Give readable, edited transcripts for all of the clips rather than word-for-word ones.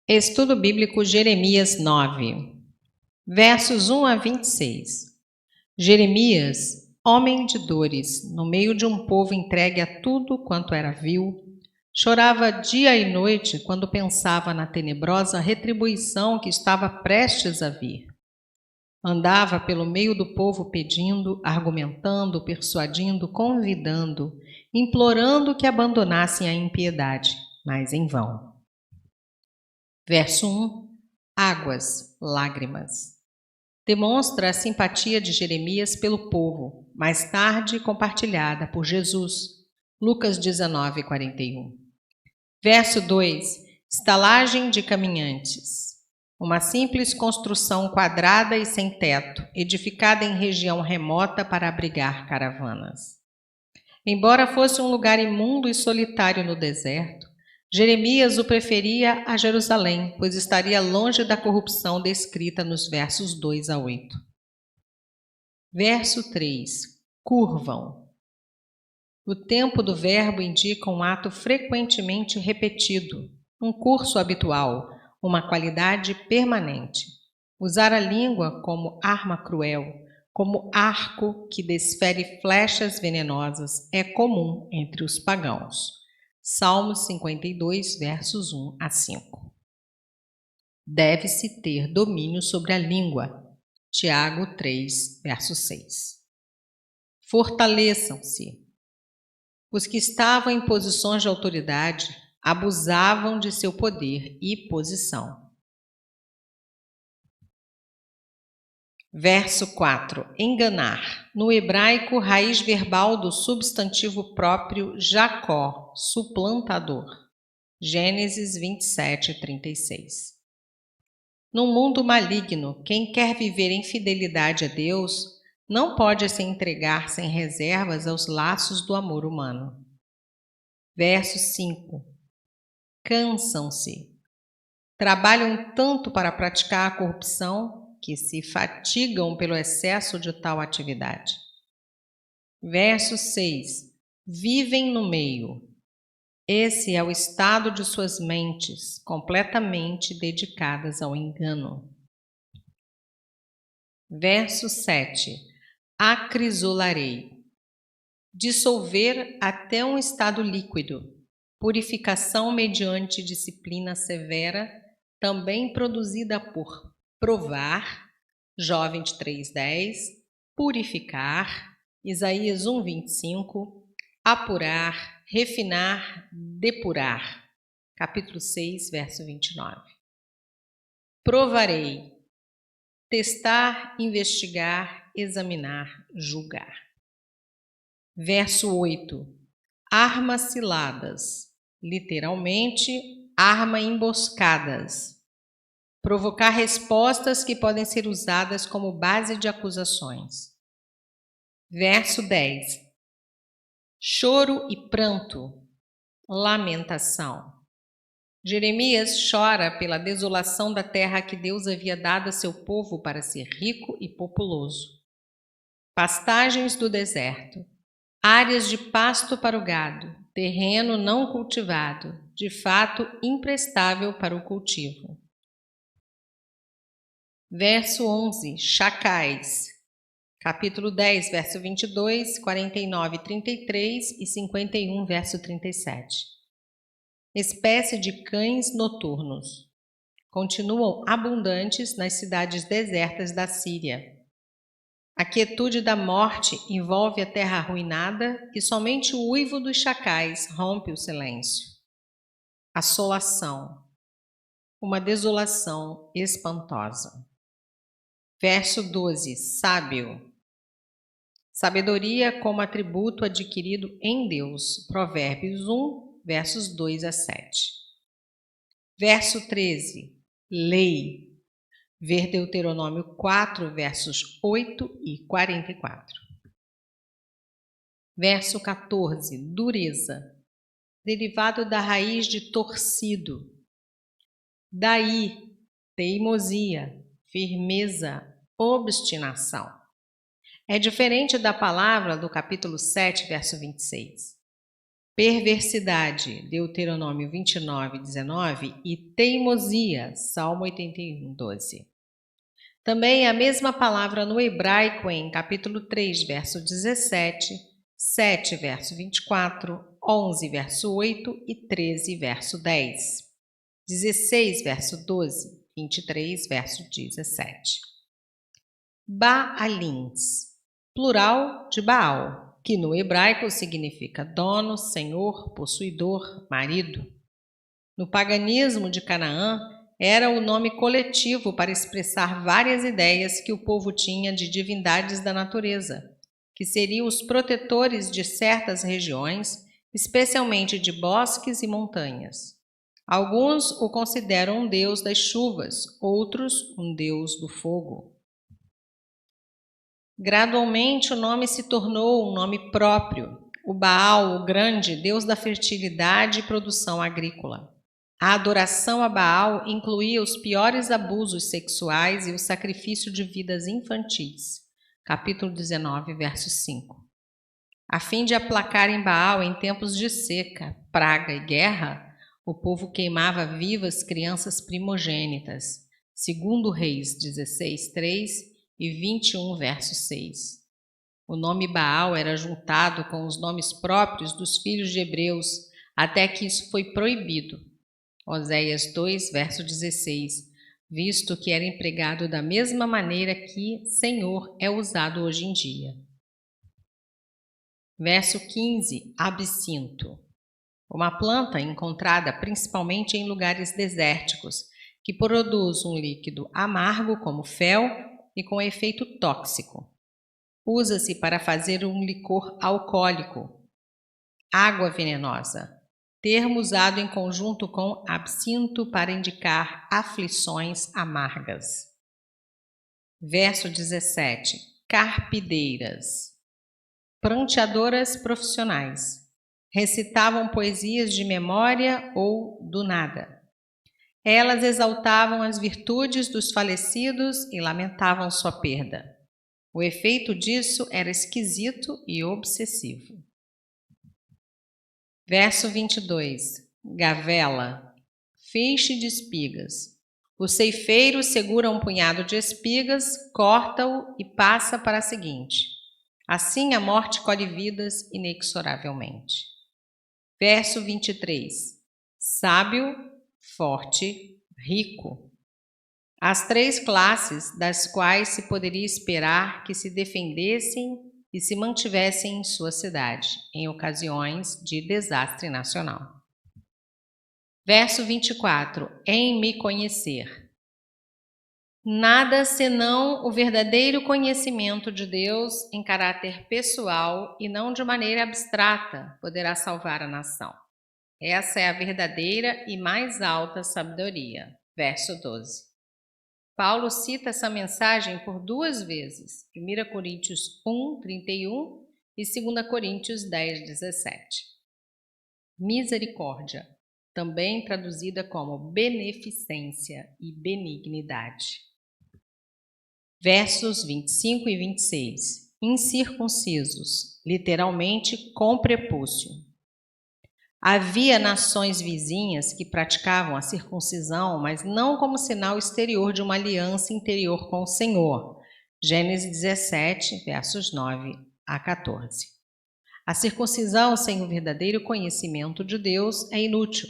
Estudo Bíblico Jeremias 9, versos 1 a 26. Jeremias, homem de dores, no meio de um povo entregue a tudo quanto era vil, chorava dia e noite quando pensava na tenebrosa retribuição que estava prestes a vir. Andava pelo meio do povo pedindo, argumentando, persuadindo, convidando, implorando que abandonassem a impiedade, mas em vão. Verso 1. Águas, lágrimas. Demonstra a simpatia de Jeremias pelo povo, mais tarde compartilhada por Jesus. Lucas 19, 41. Verso 2. Estalagem de caminhantes. Uma simples construção quadrada e sem teto, edificada em região remota para abrigar caravanas. Embora fosse um lugar imundo e solitário no deserto, Jeremias o preferia a Jerusalém, pois estaria longe da corrupção descrita nos versos 2 a 8. Verso 3. Curvam. O tempo do verbo indica um ato frequentemente repetido, um curso habitual, uma qualidade permanente. Usar a língua como arma cruel, como arco que desfere flechas venenosas, é comum entre os pagãos. Salmos 52, versos 1 a 5. Deve-se ter domínio sobre a língua. Tiago 3, verso 6. Fortaleçam-se. Os que estavam em posições de autoridade abusavam de seu poder e posição. Verso 4. Enganar. No hebraico, raiz verbal do substantivo próprio Jacó, suplantador. Gênesis 27, 36. Num mundo maligno, quem quer viver em fidelidade a Deus não pode se entregar sem reservas aos laços do amor humano. Verso 5. Cansam-se. Trabalham tanto para praticar a corrupção que se fatigam pelo excesso de tal atividade. Verso 6. Vivem no meio. Esse é o estado de suas mentes, completamente dedicadas ao engano. Verso 7. Acrisolarei. Dissolver até um estado líquido. Purificação mediante disciplina severa, também produzida por provar, Jó 23:10, purificar, Isaías 1:25, apurar, refinar, depurar, capítulo 6, verso 29. Provarei, testar, investigar, examinar, julgar. Verso 8. Armas ciladas, literalmente, arma emboscadas. Provocar respostas que podem ser usadas como base de acusações. Verso 10. Choro e pranto, lamentação. Jeremias chora pela desolação da terra que Deus havia dado a seu povo para ser rico e populoso. Pastagens do deserto, áreas de pasto para o gado, terreno não cultivado, de fato imprestável para o cultivo. Verso 11, chacais. Capítulo 10, verso 22, 49, 33 e 51, verso 37. Espécie de cães noturnos. Continuam abundantes nas cidades desertas da Síria. A quietude da morte envolve a terra arruinada e somente o uivo dos chacais rompe o silêncio. Assolação. Uma desolação espantosa. Verso 12. Sábio. Sabedoria como atributo adquirido em Deus. Provérbios 1, versos 2 a 7. Verso 13. Lei. Ver Deuteronômio 4, versos 8 e 44. Verso 14. Dureza. Derivado da raiz de torcido. Daí, teimosia, firmeza, obstinação. É diferente da palavra do capítulo 7, verso 26. perversidade, Deuteronômio 29, 19, e teimosia, Salmo 81, 12. Também a mesma palavra no hebraico em capítulo 3, verso 17, 7, verso 24, 11, verso 8 e 13, verso 10, 16, verso 12, 23, verso 17. Baalins, plural de Baal, que no hebraico significa dono, senhor, possuidor, marido. No paganismo de Canaã, era o nome coletivo para expressar várias ideias que o povo tinha de divindades da natureza, que seriam os protetores de certas regiões, especialmente de bosques e montanhas. Alguns o consideram um deus das chuvas, outros um deus do fogo. Gradualmente, o nome se tornou um nome próprio, o Baal, o grande, deus da fertilidade e produção agrícola. A adoração a Baal incluía os piores abusos sexuais e o sacrifício de vidas infantis. Capítulo 19, verso 5. A fim de aplacarem Baal em tempos de seca, praga e guerra, o povo queimava vivas crianças primogênitas. Segundo Reis 16, 3 e 21, verso 6. O nome Baal era juntado com os nomes próprios dos filhos de Hebreus, até que isso foi proibido. Oséias 2, verso 16, visto que era empregado da mesma maneira que Senhor é usado hoje em dia. Verso 15, absinto. Uma planta encontrada principalmente em lugares desérticos, que produz um líquido amargo como fel e com efeito tóxico. Usa-se para fazer um licor alcoólico, água venenosa. Termo usado em conjunto com absinto para indicar aflições amargas. Verso 17. Carpideiras. Pranteadoras profissionais. Recitavam poesias de memória ou do nada. Elas exaltavam as virtudes dos falecidos e lamentavam sua perda. O efeito disso era esquisito e obsessivo. Verso 22. Gavela, feixe de espigas. O ceifeiro segura um punhado de espigas, corta-o e passa para a seguinte. Assim a morte colhe vidas inexoravelmente. Verso 23. Sábio, forte, rico. As três classes das quais se poderia esperar que se defendessem e se mantivessem em sua cidade, em ocasiões de desastre nacional. Verso 24. Em me conhecer. Nada senão o verdadeiro conhecimento de Deus em caráter pessoal e não de maneira abstrata poderá salvar a nação. Essa é a verdadeira e mais alta sabedoria. Verso 12. Paulo cita essa mensagem por duas vezes, 1 Coríntios 1, 31 e 2 Coríntios 10, 17. Misericórdia, também traduzida como beneficência e benignidade. Versos 25 e 26. Incircuncisos, literalmente com prepúcio. Havia nações vizinhas que praticavam a circuncisão, mas não como sinal exterior de uma aliança interior com o Senhor. Gênesis 17, versos 9 a 14. A circuncisão sem o verdadeiro conhecimento de Deus é inútil.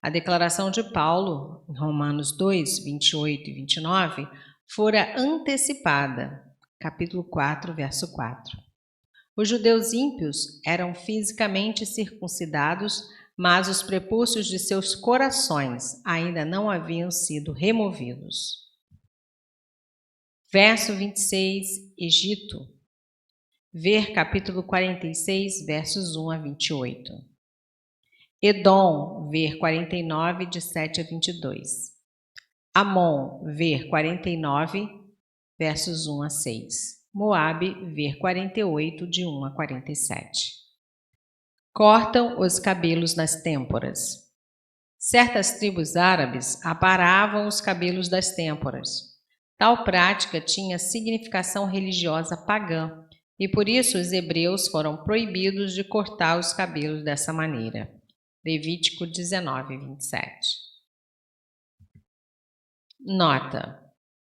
A declaração de Paulo, em Romanos 2, 28 e 29, fora antecipada. Capítulo 4, verso 4. Os judeus ímpios eram fisicamente circuncidados, mas os prepúcios de seus corações ainda não haviam sido removidos. Verso 26, Egito. Ver capítulo 46, versos 1 a 28. Edom, ver 49, de 7 a 22. Amon, ver 49, versos 1 a 6. Moabe, ver 48, de 1 a 47. Cortam os cabelos nas têmporas. Certas tribos árabes aparavam os cabelos das têmporas. Tal prática tinha significação religiosa pagã E por isso os hebreus foram proibidos de cortar os cabelos dessa maneira. Levítico 19, 27. Nota: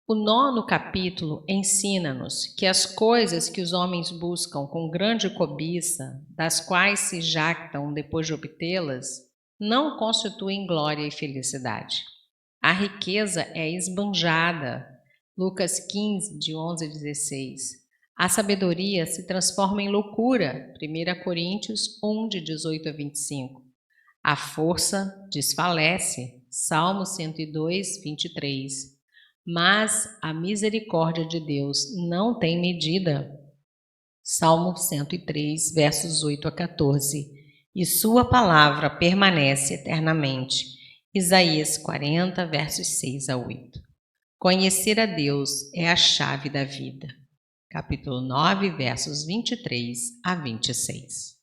o 9º capítulo ensina-nos que as coisas que os homens buscam com grande cobiça, das quais se jactam depois de obtê-las, não constituem glória e felicidade. A riqueza é esbanjada. Lucas 15, de 11 a 16. A sabedoria se transforma em loucura. 1 Coríntios 1, de 18 a 25. A força desfalece. Salmo 102, 23. Mas a misericórdia de Deus não tem medida. Salmo 103, versos 8 a 14. E sua palavra permanece eternamente. Isaías 40, versos 6 a 8. Conhecer a Deus é a chave da vida. Capítulo 9, versos 23 a 26.